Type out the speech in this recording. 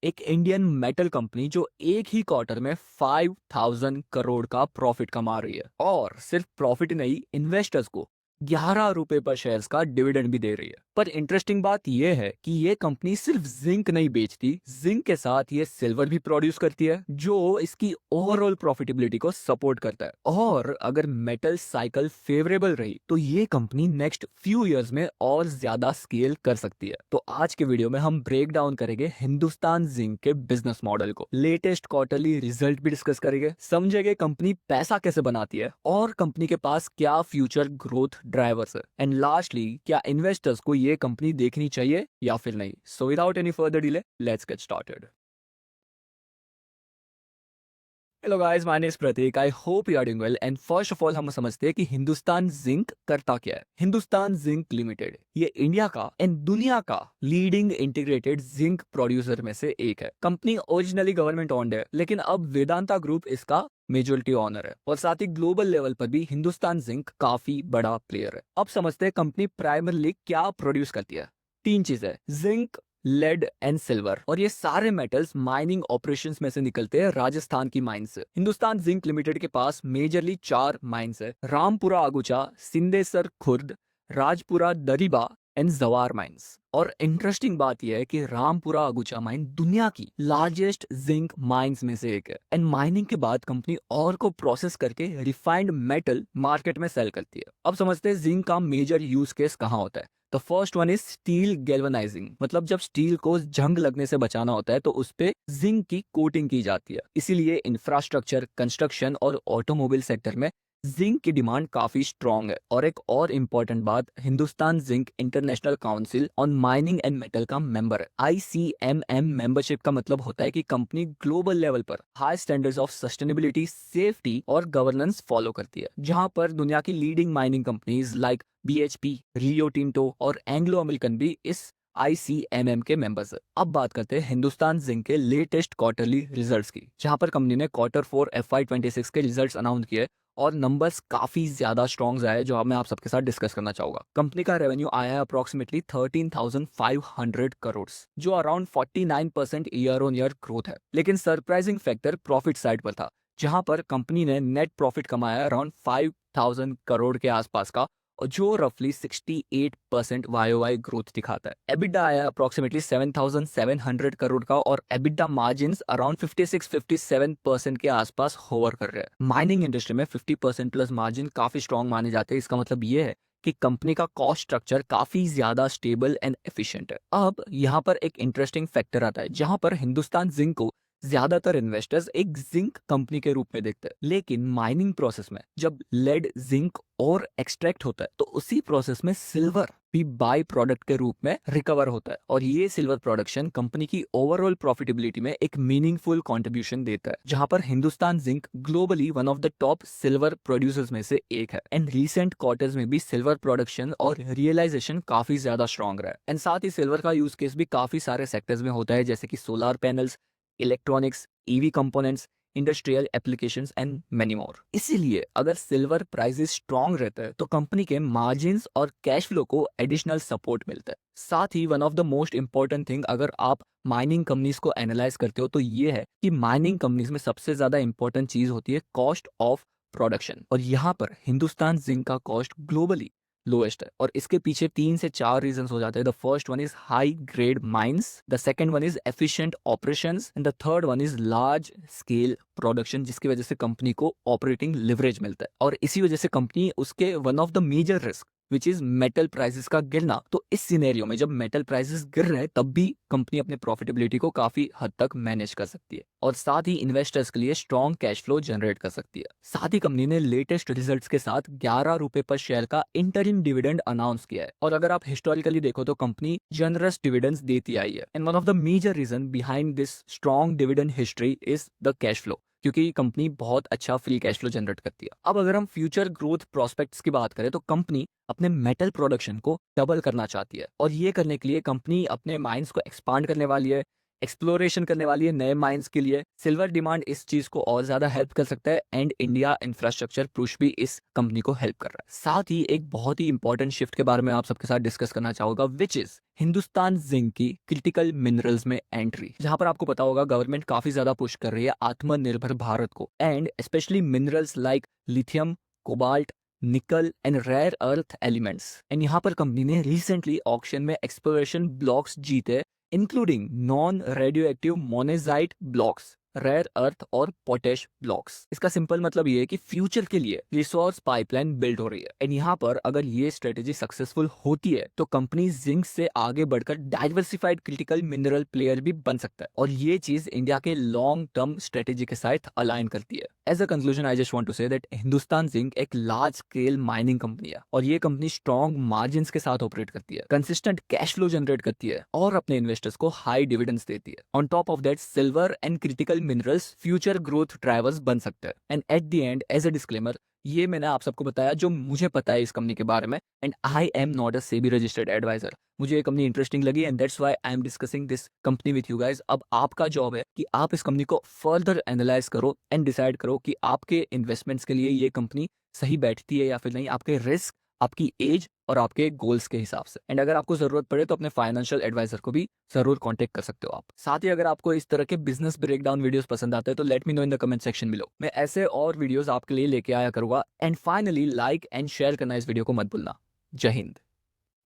एक Indian metal company जो एक ही क्वार्टर में 5000 करोड़ का प्रॉफिट कमा रही है और सिर्फ प्रॉफिट नहीं, इन्वेस्टर्स को 11 रुपए पर शेयर्स का डिविडेंड भी दे रही है। पर इंटरेस्टिंग बात यह है कि ये कंपनी सिर्फ जिंक नहीं बेचती, जिंक के साथ ये सिल्वर भी प्रोड्यूस करती है जो इसकी ओवरऑल प्रॉफिटेबिलिटी को सपोर्ट करता है। और अगर मेटल साइकिल फेवरेबल रही तो ये कंपनी नेक्स्ट फ्यू इयर्स में और ज्यादा स्केल कर सकती है। तो आज के वीडियो में हम ब्रेक डाउन करेंगे हिंदुस्तान जिंक के बिजनेस मॉडल को, लेटेस्ट क्वार्टरली रिजल्ट भी डिस्कस करेंगे, समझेंगे कंपनी पैसा कैसे बनाती है और कंपनी के पास क्या फ्यूचर ग्रोथ ड्राइवर्स है, एंड लास्टली क्या इन्वेस्टर्स को ये कंपनी देखनी चाहिए या फिर नहीं। So without any further delay, let's get started. Hello guys, my name is Prateek. I hope you are doing well. And first of all हम समझते हैं कि हिंदुस्तान जिंक करता क्या है। हिंदुस्तान जिंक लिमिटेड ये इंडिया का एंड दुनिया का लीडिंग इंटीग्रेटेड जिंक प्रोड्यूसर में से एक है। कंपनी ओरिजिनली गवर्नमेंट ओन्ड है, लेकिन अब वेदांता ग्रुप इसका मेजोरिटी ऑनर है और साथ ही ग्लोबल लेवल पर भी हिंदुस्तान जिंक काफी बड़ा प्लेयर है। अब समझते हैं कंपनी प्राइमरली क्या प्रोड्यूस करती है। तीन चीजें, जिंक, लेड एंड सिल्वर, और ये सारे मेटल्स माइनिंग ऑपरेशंस में से निकलते हैं राजस्थान की माइंस से। हिंदुस्तान जिंक लिमिटेड के पास मेजरली 4 माइंस है: रामपुरा अगुचा, सिंदेसर खुर्द, राजपुरा दरिबा एंड जवार माइंस। और इंटरेस्टिंग बात यह है कि रामपुरा अगुचा माइन दुनिया की लार्जेस्ट जिंक माइंस में से एक है एंड माइनिंग के बाद कंपनी और को प्रोसेस करके रिफाइंड मेटल मार्केट में सेल करती है। अब समझते हैं जिंक का मेजर यूज केस कहाँ होता है। The first one is steel galvanising, मतलब जब स्टील को जंग लगने से बचाना होता है तो उस पे जिंक की कोटिंग की जाती है। इसीलिए इंफ्रास्ट्रक्चर, कंस्ट्रक्शन और ऑटोमोबाइल सेक्टर में जिंक की डिमांड काफी स्ट्रॉन्ग है। और एक और इम्पोर्टेंट बात, Hindustan zinc international council on mining and metal का मेंबर है। ICMM मेंबरशिप का मतलब होता है कि कंपनी ग्लोबल लेवल पर high standards of sustainability, safety और गवर्नेंस फॉलो करती है, जहां पर दुनिया की leading mining companies like BHP, Rio Tinto और एंग्लो अमेरिकन भी इस ICMM के मेंबर्स है। अब बात करते हैं हिंदुस्तान जिंक के लेटेस्ट क्वार्टरली रिजल्ट्स की, जहां पर कंपनी ने Q4 FY26 के रिजल्ट्स अनाउंस किए और नंबर्स काफी ज्यादा स्ट्रॉन्ग आए जो मैं आप सबके साथ डिस्कस करना चाहूंगा। कंपनी का रेवेन्यू आया है अप्रोक्सीमेटली 13,500 करोड़, जो around 49% year on year growth है। लेकिन सरप्राइजिंग फैक्टर प्रॉफिट साइड पर था, जहां पर कंपनी ने नेट प्रॉफिट कमाया अराउंड 5,000 करोड़ के आसपास का, और जो रफली 68% YOY ग्रोथ दिखाता है। एबिटा आया अप्रोक्सीमेटली 7,700 करोड़ का और एबिटा मार्जिन्स अराउंड 56-57% के आसपास होवर कर रहे हैं। माइनिंग इंडस्ट्री में 50% प्लस मार्जिन काफी स्ट्रॉन्ग माने जाते हैं। इसका मतलब ये है कि कंपनी का कॉस्ट स्ट्रक्चर काफी ज्यादा स्टेबल एंड एफिशिएंट है। अब यहाँ पर एक इंटरेस्टिंग फैक्टर आता है, जहां पर हिंदुस्तान जिंक को ज्यादातर इन्वेस्टर्स एक जिंक कंपनी के रूप में देखते हैं, लेकिन माइनिंग प्रोसेस में जब लेड, जिंक और एक्सट्रैक्ट होता है तो उसी प्रोसेस में सिल्वर भी बाय प्रोडक्ट के रूप में रिकवर होता है, और ये सिल्वर प्रोडक्शन कंपनी की ओवरऑल प्रॉफिटेबिलिटी में एक मीनिंगफुल कंट्रीब्यूशन देता है। जहां पर Hindustan zinc globally one of the top silver producers में से एक है एंड रिसेंट क्वार्टर्स में भी सिल्वर प्रोडक्शन और रियलाइजेशन काफी ज्यादा स्ट्रॉन्ग रहा है। एंड साथ ही सिल्वर का यूज केस भी काफी सारे सेक्टर्स में होता है, जैसे कि solar panels, electronics, EV components, industrial applications and many more. इसीलिए अगर सिल्वर प्राइसेस स्ट्रॉन्ग रहता है तो कंपनी के मार्जिन्स और कैश फ्लो को एडिशनल सपोर्ट मिलता है। साथ ही one of the most important thing अगर आप माइनिंग कंपनीज को एनालाइज करते हो तो ये है कि माइनिंग कंपनीज में सबसे ज्यादा इंपॉर्टेंट चीज होती है कॉस्ट ऑफ प्रोडक्शन, और यहाँ पर हिंदुस्तान जिंक का कॉस्ट ग्लोबली लोएस्ट है। और इसके पीछे 3 से 4 रीजंस हो जाते हैं। The first one is high grade mines, the second one is efficient operations and the third one is large scale production, जिसकी वजह से कंपनी को ऑपरेटिंग लिवरेज मिलता है। और इसी वजह से कंपनी उसके one of the major risk which is metal prices का गिरना, तो इस सिनेरियो में जब मेटल प्राइसेस गिर रहे हैं तब भी कंपनी अपने प्रॉफिटेबिलिटी को काफी हद तक मैनेज कर सकती है और साथ ही इन्वेस्टर्स के लिए स्ट्रॉन्ग कैश फ्लो जनरेट कर सकती है। साथ ही कंपनी ने लेटेस्ट रिजल्ट्स के साथ 11 रुपए पर शेयर का इंटरिम डिविडेंड अनाउंस किया है, और अगर आप हिस्टोरिकली देखो तो कंपनी जनरस डिविडेंड्स देती आई है। And one of the major reason behind this strong dividend history is the cash flow, क्योंकि कंपनी बहुत अच्छा फ्री कैश फ्लो जनरेट करती है। अब अगर हम फ्यूचर ग्रोथ प्रोस्पेक्ट्स की बात करें तो कंपनी अपने मेटल प्रोडक्शन को डबल करना चाहती है, और ये करने के लिए कंपनी अपने माइंस को एक्सपांड करने वाली है, एक्सप्लोरेशन करने वाली है नए माइंस के लिए। सिल्वर डिमांड इस चीज को और ज्यादा हेल्प कर सकता है एंड इंडिया इंफ्रास्ट्रक्चर पुश भी इस कंपनी को हेल्प कर रहा है। साथ ही एक बहुत ही इंपॉर्टेंट शिफ्ट के बारे में आप सबके साथ डिस्कस करना चाहूंगा, विच इज हिंदुस्तान जिंक की क्रिटिकल मिनरल्स में एंट्री। जहां पर आपको पता होगा गवर्नमेंट काफी ज्यादा पुश कर रही है आत्मनिर्भर भारत को and specially minerals like lithium, cobalt, nickel and rare earth elements. And यहाँ पर कंपनी ने रिसेंटली ऑक्शन में एक्सप्लोरेशन ब्लॉक्स जीते, including non radioactive monazite blocks, rare earth और पोटेश ब्लॉक्स। इसका सिंपल मतलब ये है कि फ्यूचर के लिए रिसोर्स पाइपलाइन बिल्ड हो रही है एंड यहाँ पर अगर ये स्ट्रेटेजी सक्सेसफुल होती है तो कंपनी जिंक से आगे बढ़कर डाइवर्सिफाइड क्रिटिकल मिनरल प्लेयर भी बन सकता है और ये चीज इंडिया के लॉन्ग टर्म स्ट्रेटेजी के साथ अलाइन करती है। As a conclusion I just want to say that Hindustan Zinc एक लार्ज स्केल माइनिंग कंपनी है और ये कंपनी स्ट्रॉन्ग मार्जिन के साथ ऑपरेट करती है, कंसिस्टेंट कैश फ्लो जनरेट करती है और अपने इन्वेस्टर्स को हाई डिविडेंड्स देती है। On top of that silver and critical minerals future growth drivers बन सकते हैं। And at the end as a disclaimer, ये मैंने आप सबको बताया जो मुझे पता है इस कंपनी के बारे में and I am not a SEBI registered advisor. मुझे ये कंपनी इंटरेस्टिंग लगी and that's why I am discussing this company with you guys. अब आपका जॉब है कि आप इस कंपनी को फर्दर एनालाइज करो एंड डिसाइड करो कि आपके इन्वेस्टमेंट्स के लिए ये कंपनी सही बैठती है या फिर नहीं, आपके रिस्क, आपकी एज और आपके गोल्स के हिसाब से। एंड अगर आपको जरूरत पड़े तो अपने फाइनेंशियल एडवाइजर को भी जरूर कांटेक्ट कर सकते हो आप। साथ ही अगर आपको इस तरह के बिजनेस ब्रेकडाउन वीडियोस पसंद आते हैं तो let me know in the comment section below. मैं ऐसे और वीडियोस आपके लिए लेके आया करूंगा। And finally like and share करना इस वीडियो को मत भूलना। जय हिंद।